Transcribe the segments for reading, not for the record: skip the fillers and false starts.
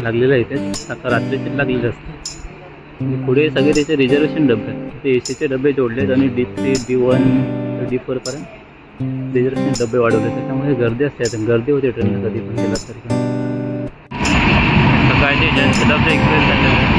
लागलेलं आहे इथे. आता रात्रीचे लागलेले असते. पुढे सगळे त्याचे रिझर्वेशन डबे आहेत. ते एसीचे डबे जोडलेत आणि D3, D1, D4 पर्यंत रिझर्वेशन डबे वाढवले. त्याच्यामुळे गर्दी असते. गर्दी होते ट्रेनला कधी पण गेला तरी. सकाळचे जनशताब्दी एक्सप्रेस झालेले आहे.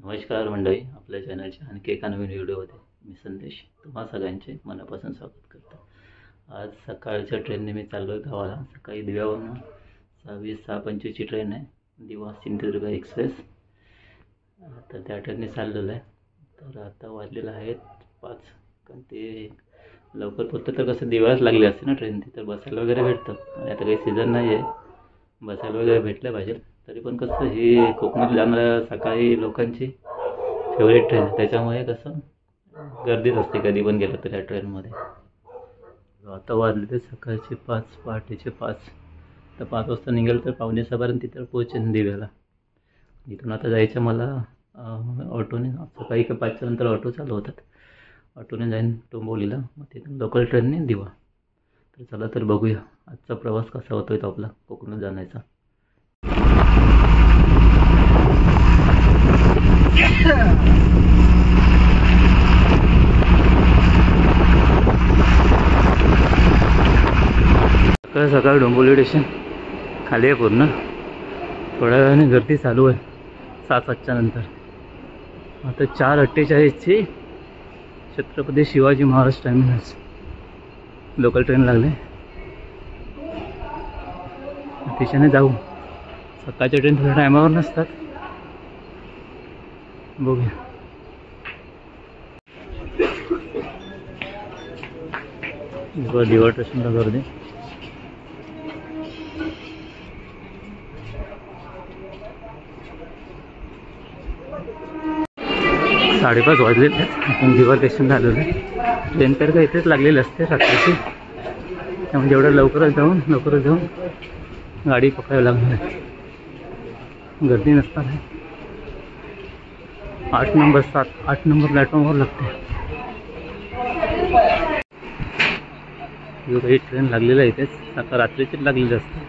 नमस्कार मंडळी, आपल्या चॅनलच्या आणखी एका नवीन व्हिडिओमध्ये मी संदेश तुम्हा सगळ्यांचे मनापासून स्वागत करतो. आज सकाळच्या ट्रेनने मी चाललो आहे गावाला. सकाळी दिव्यावरून 6:25ची ट्रेन आहे, दिवा सिंधुदुर्ग एक्सप्रेस. तर त्या ट्रेनने चाललेलं आहे. तर आता वाजलेलं आहेत 5. कारण ते लवकर पोहोचतं तर कसं दिवाळच लागली असते ना ट्रेन, तिथं बसायला वगैरे भेटतं. आणि आता काही सीझन नाही आहे, बसायला वगैरे भेटलं पाहिजे. तरी पण कसं हे कोकणात जाणाऱ्या सकाळी लोकांची फेवरेट ट्रेन आहे, त्याच्यामुळे कसं गर्दीच असते कधी पण गेलं तर या ट्रेनमध्ये. आता वाजले सकाळचे 5, पहाटेचे 5. तर 5 वाजता निघेल तर 5:45 तिथं पोहोचेन दिव्याला. इथून आता जायचं मला ऑटोने. सकाळी 5च्या नंतर ऑटो चालू होतात. ऑटोने जाईन डोंबिवलीला, मग तिथून लोकल ट्रेनने दिवा. तर चला तर बघूया आजचा प्रवास कसा होतोय तो आपला कोकणात जाण्याचा. सकाळ सकाळ डोंबिवली स्टेशन खाली आहे पूर्ण. थोड्या वेळाने गर्दी चालू आहे 7:07च्या नंतर. आता 4:48ची Chhatrapati Shivaji Maharaj terminus local train लागले. तिच्याने जाऊ. सकाळच्या ट्रेन थोड्या टायमावर नसतात, बघूया. दिवा स्टेशनला गर्दी. साडेपाच वाजलेले आपण दिवा स्टेशनला आलेलो आहे. ट्रेन तर काय इथेच लागलेली असते रात्रीची, त्यामुळे जेवढं लवकरच जाऊन गाडी पकडावी लागणार आहे. गर्दी नसणार आहे. 8 नंबर प्लॅटफॉर्मवर लागते. ही ट्रेन लागलेलं आहे इथेच. आता रात्रीचीच लागलेली असते.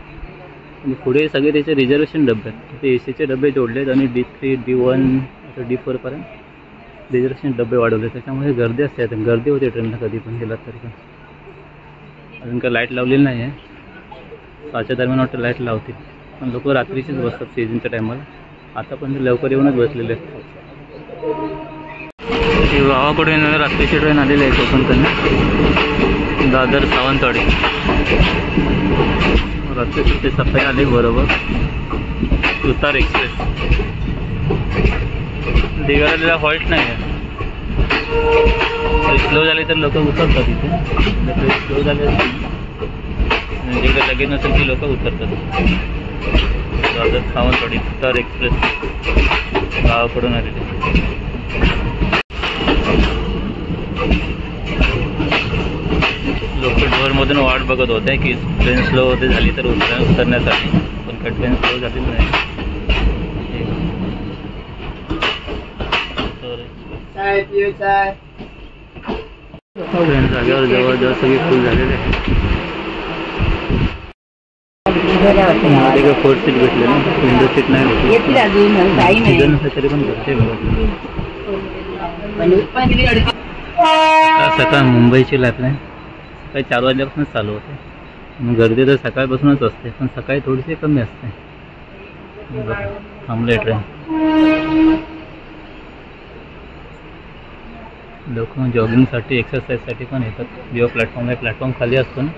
आणि पुढे सगळे त्याचे रिझर्वेशन डबे आहेत. ते एसीचे डबे जोडलेत आणि D3, D1, D4 पर्यंत रिझर्वेशन डबे वाढवले. त्याच्यामुळे गर्दी असते. गर्दी होते ट्रेनला कधी पण गेला तरी पण. अजून काय लाईट लावलेली नाही आहे. 6च्या दरम्यान वाटतं लाईट लावतील, पण लोक रात्रीचीच बसतात सीझनच्या टायमाला. आता पण लवकर येऊनच बसलेले आहेत. गावाकडून रात्रीची ट्रेन आलेली आहे कोकणकडनं, दादर सावंतवाडी. रात्रीची ते सकाळी आले बरोबर. तुतार एक्सप्रेस. दिव्याला हॉल्ट नाही आहे. स्लो झाले तर लोक उतरतात इथे. स्लो झाले जिकडे लगेच नसेल ती लोक उतरतात. दादर सावंतवाडी तुतार एक्सप्रेस गावाकडून आलेले. लोक डोअरमधून वाट बघत होते की ट्रेन स्लो होते झाली तर उतरण्यासाठी, पण का ट्रेन स्लो झाली नाही. ट्रेन जागेवर जवळजवळ सगळी फुल झालेले आहे. 4 सीट भेटले ना, विंडो सीट नाही भेटली. तरी पण भेटते बघा. सकाळ मुंबईची लाईफलाईन सकाळी 4 वाजल्यापासूनच चालू होते. गर्दी तर सकाळपासूनच असते, पण सकाळी थोडीशी कमी असते. थांबले ट्रेन. लोक जॉगिंगसाठी एक्सरसाइजसाठी पण येतात. जेव्हा प्लॅटफॉर्म खाली असतो ना,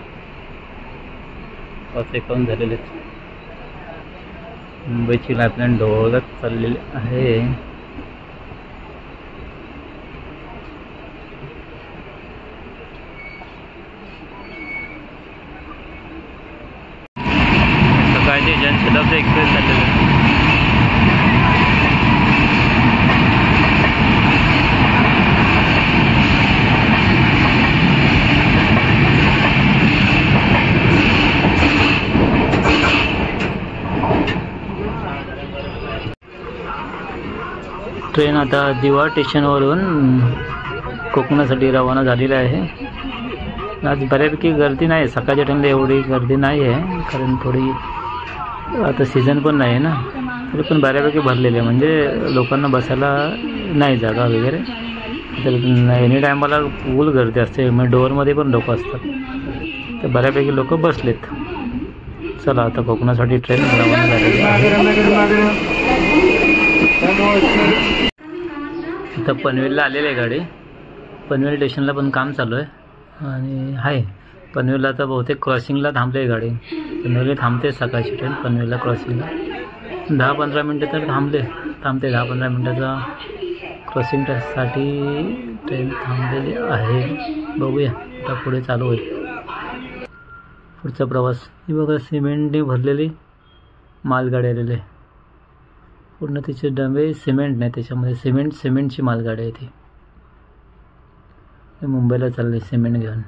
पाच एक पाऊन झालेले. मुंबईची लाईफलाईन ढोळत चाललेली आहे. सकाळची जनशताब्दी एक्सप्रेस चाललेली आहे. ट्रेन आता दिवा स्टेशनवरून कोकणासाठी रवाना झालेली आहे. आज बऱ्यापैकी गर्दी नाही. सकाळच्या टाईमला एवढी गर्दी नाही आहे, कारण थोडी आता सीझन पण नाही आहे ना, तरी पण बऱ्यापैकी भरलेली आहे. म्हणजे लोकांना बसायला नाही जागा वगैरे. तर एनी टायमाला फुल गर्दी असते. मग डोअरमध्ये पण लोक असतात, तर बऱ्यापैकी लोक बसलेत. चला आता कोकणासाठी ट्रेन रवाना झालेली आहे. आता पनवेलला आलेली आहे गाडी. पनवेल स्टेशनला पण काम चालू आहे आणि आहे. पनवेलला आता बहुतेक क्रॉसिंगला थांबले आहे गाडी. पनवेलला थांबते सकाळची ट्रेन. पनवेलला क्रॉसिंगला 10-15 मिनटं तर थांबते. 10-15 मिनटाचा क्रॉसिंगसाठी ट्रेन थांबलेली आहे. बघूया आता पुढे चालू होईल पुढचा प्रवास. ही बघा सिमेंटने भरलेली मालगाडी आलेली आहे. पूर्ण तिचे डबे सिमेंट नाही, त्याच्यामध्ये सिमेंटची मालगाडी आहे ती. मुंबईला चालले सिमेंट घेऊन.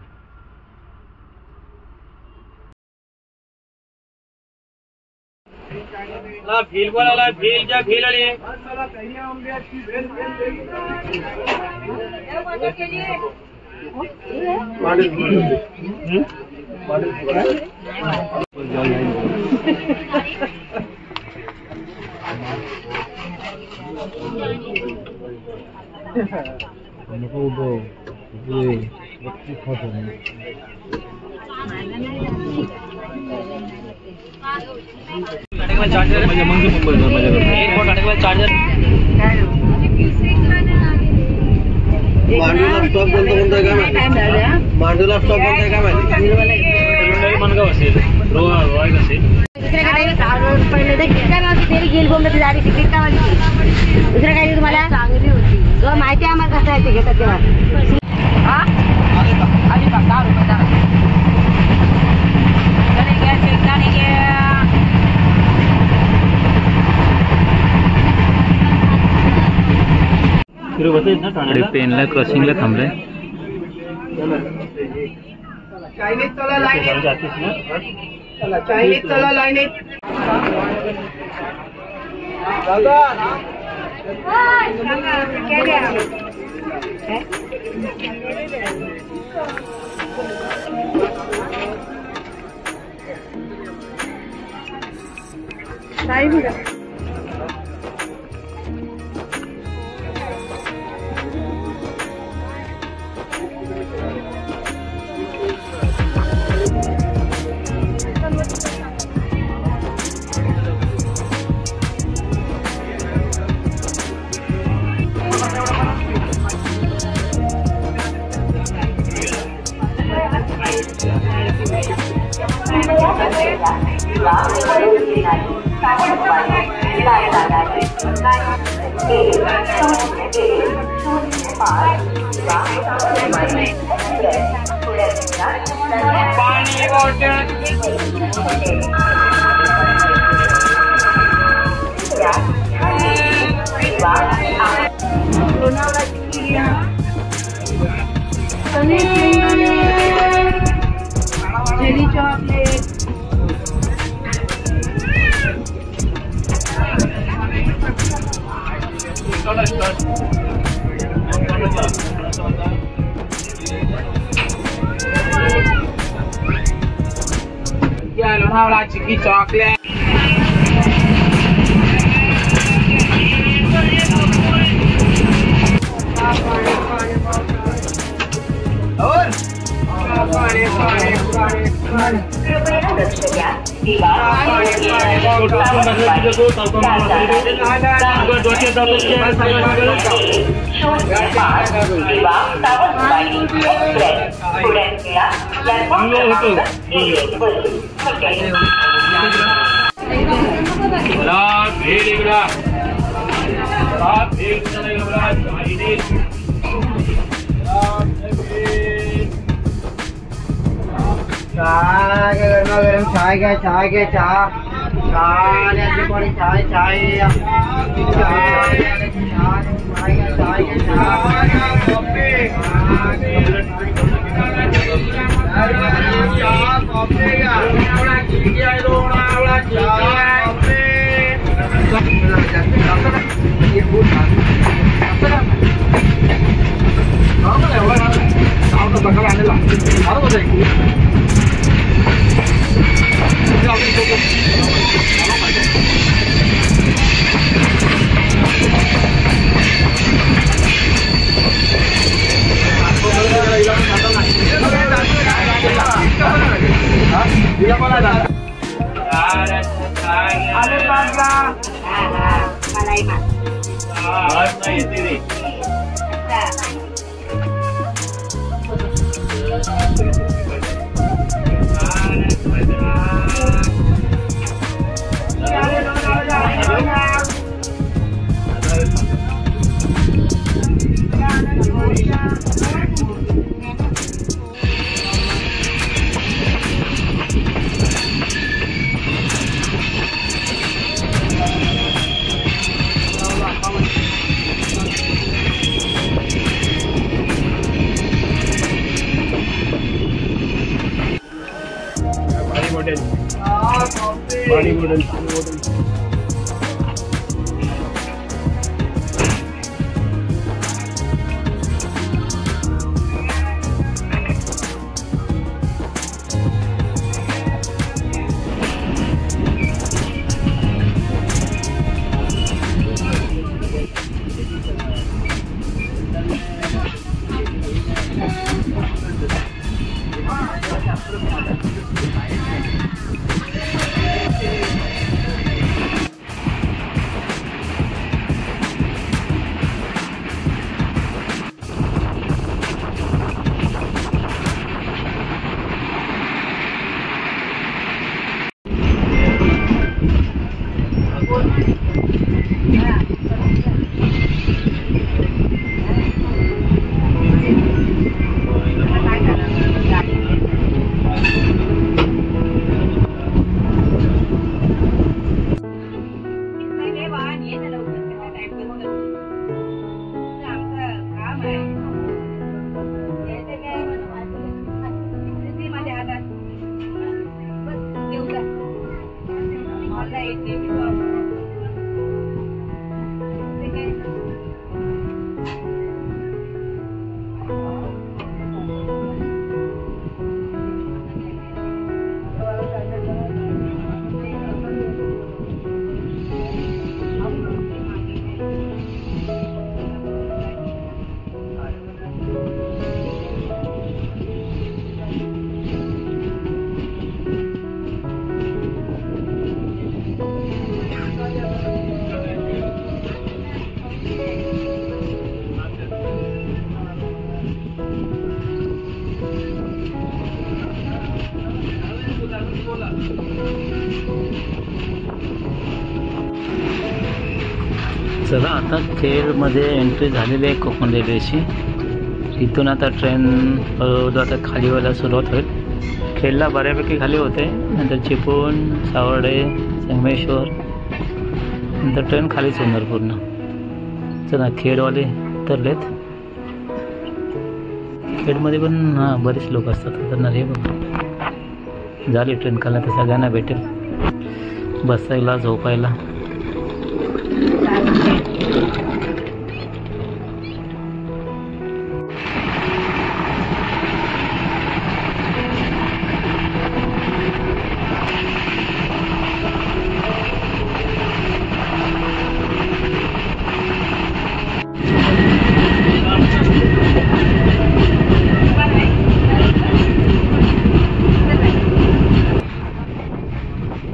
मांडूला स्टॉप कोणता काय माहिती? मांडूला स्टॉप कोणता काय माहिती? मनगाव असेल, रोहाग असेल. दुसरं काही तुम्हाला चांगली होती माहिती आहे आम्हाला कसं आहे ते घेतात तेव्हा. पेनला क्रॉसिंगला थांबलंय. चायनीज चला लाईनीत. Lonavala chicky chocolate. चाय घ्या चाय घ्या चहा चाय चाय पाणी बॉटल चला आता खेडमध्ये एंट्री झालेली आहे कोकण रेल्वेची. इथून आता ट्रेन हळूहळू आता खाली व्हायला सुरुवात होईल. खेडला बऱ्यापैकी खाली होते, नंतर चिपळूण, सावर्डे, संगमेश्वर, नंतर ट्रेन खालीच होणार पूर्ण. चला खेडवाले उतरलेत. खेडमध्ये पण बरेच लोक असतात उतरणार. हे बघा झाली ट्रेन खाली, तर सगळ्यांना भेटेल बसायला झोपायला.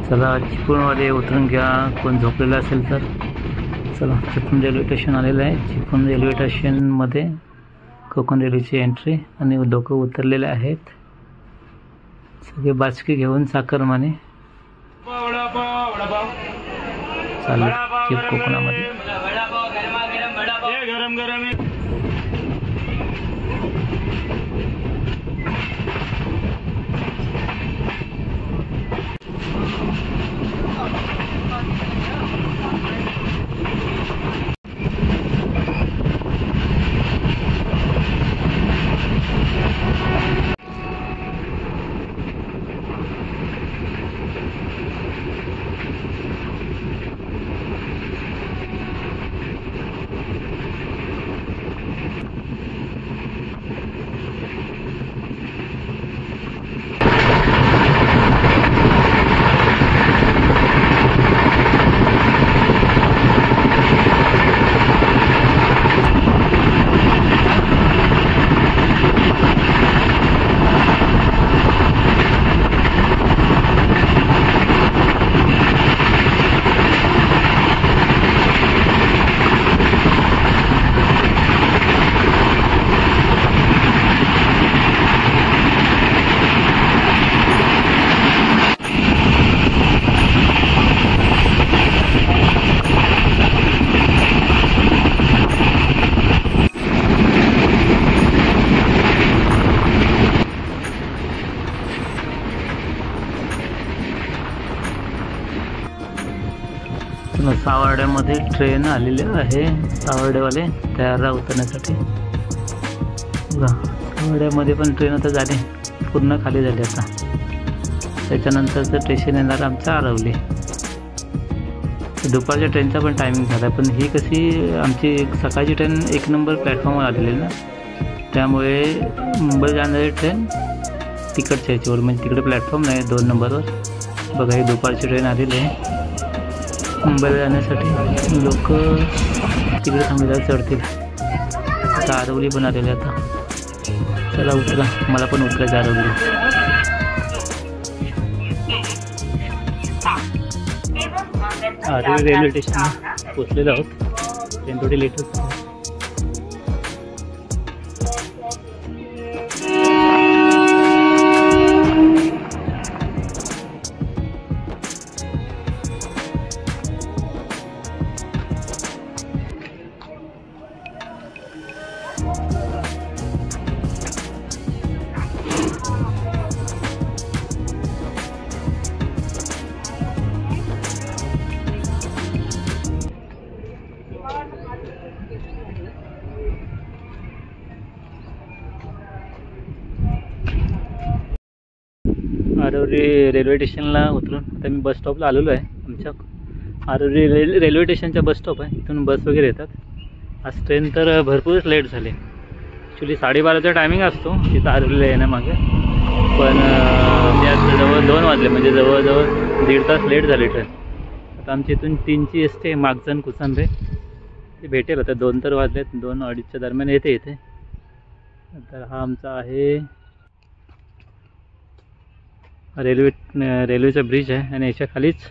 चला चिपळूणमध्ये उतरून घ्या, कोण झोपलेलं असेल तर. चला, चिपळूण रेल्वे स्टेशन आलेलं आहे. चिपळूण रेल्वे स्टेशनमध्ये कोकण रेल्वेची एंट्री आणि लोक उतरलेले आहेत. सगळे बाचकी घेऊन चाकरमाने चालू चिप कोकणामध्ये. गरम गरम सावर्ड्यामध्ये ट्रेन आलेली आहे. सावर्डेवाले तयार राहा उतरण्यासाठी. बघा, सावर्ड्यामध्ये पण ट्रेन आता झाली, पूर्ण खाली झाली आता. त्याच्यानंतरचं स्टेशन येणार आमचं आरवली. दुपारच्या ट्रेनचा पण टायमिंग झाला, पण ही कशी आमची सकाळची ट्रेन 1 नंबर प्लॅटफॉर्मवर आलेली ना, त्यामुळे मुंबई जाणारी ट्रेन तिकडच्या ह्याच्यावर, म्हणजे तिकडे प्लॅटफॉर्म नाही 2 नंबरवर. बघा, ही दुपारची ट्रेन आलेली आहे. मुंबईला जाण्यासाठी लोक तिकडे थांबलेला चढतील. आता आरवली पण आलेली आता. चला उतरा, मला पण उतरायचं आरवली. आरवली रेल्वे स्टेशनला पोचलेलो आहोत. ट्रेन थोडी लेट होती. आरवली रेल्वे स्टेशनला उतरून आता मी बस स्टॉपला आलेलो आहे. आमच्या आरवली रेल्वे स्टेशनचा बस स्टॉप आहे. इथून बस वगैरे येतात. आज ट्रेन तर भरपूरच लेट झाली. ॲक्च्युली 12:30चा टायमिंग असतो तिथं आरवलीला येण्यामागे, पण आज जवळ 2 वाजले, म्हणजे जवळजवळ 1.5 तास लेट झाली ट्रेन. आता आमची इथून 3ची असते मागजन कुचांबे, ते भेटेल आता. 2 तर वाजलेत, 2-2:30च्या दरम्यान येते इथे. तर हा आमचा आहे रेल्वेचा ब्रिज आहे, आणि याच्या खालीच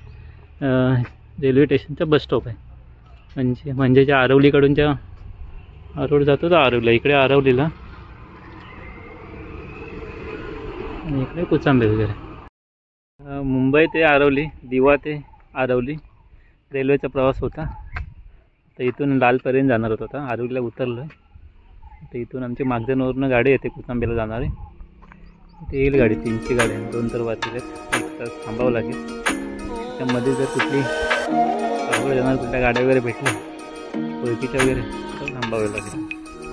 रेल्वे स्टेशनचा बस स्टॉप आहे. म्हणजे ज्या आरवलीकडून ज्या रोड जातो तर आरवलीला, इकडे आरवलीला, आणि इकडे कुचांबे वगैरे. मुंबई ते आरवली, दिवा ते आरवली रेल्वेचा प्रवास होता. तर इथून लालपर्यंत जाणार होता. आता आरवलीला उतरलो आहे. तर इथून आमची मागजनवरून गाडी येते कुचांबेला जाणारी. ते येईल गाडी, 3ची गाडी आहे. 2 तर वाजले, 1 तास थांबावं लागेल. त्यामध्ये जर कुठली आवड जाणार कुठल्या गाड्या वगैरे भेटल्या ओळखीच्या वगैरे तर थांबावे लागेल.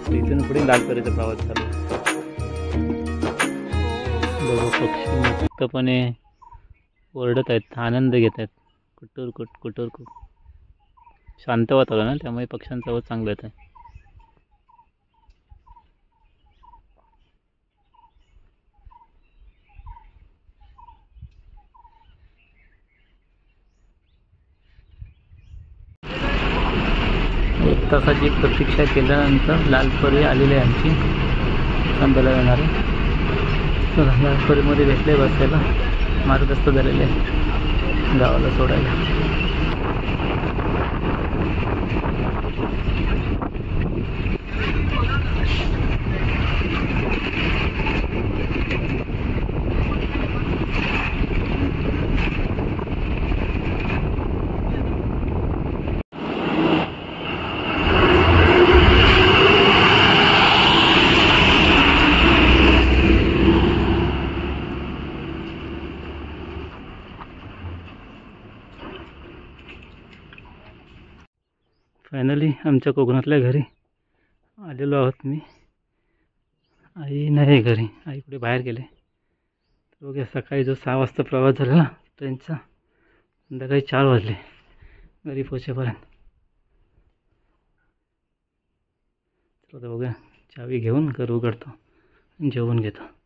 तर इथून पुढे लालपरीचा प्रवास चालू आहे. बघा, पक्षी मुक्तपणे ओरडत आहेत, आनंद घेत आहेत. कुटूर शांत वातावरण आहे, त्यामुळे पक्ष्यांचा आवाज चांगला येत आहे. एक तासाची प्रतीक्षा केल्यानंतर लालपरी आलेली आहे आमची कुचांबेला येणारे. तर लालपरीमध्ये भेटले बसायला मार्गस्थ झालेले आहे. गावाला सोडायला. फायनली आमच्या कोकणातल्या घरी आलेलो आहोत. मी आई नाही घरी, आई कुठे बाहेर गेले. तर बघा सकाळी जो 6 वाजता प्रवास झाला ना ट्रेनचा, संध्याकाळी 4 वाजले घरी पोहोचेपर्यंत. चला तर बघा चावी घेऊन घर उघडतो, जेवून घेतो.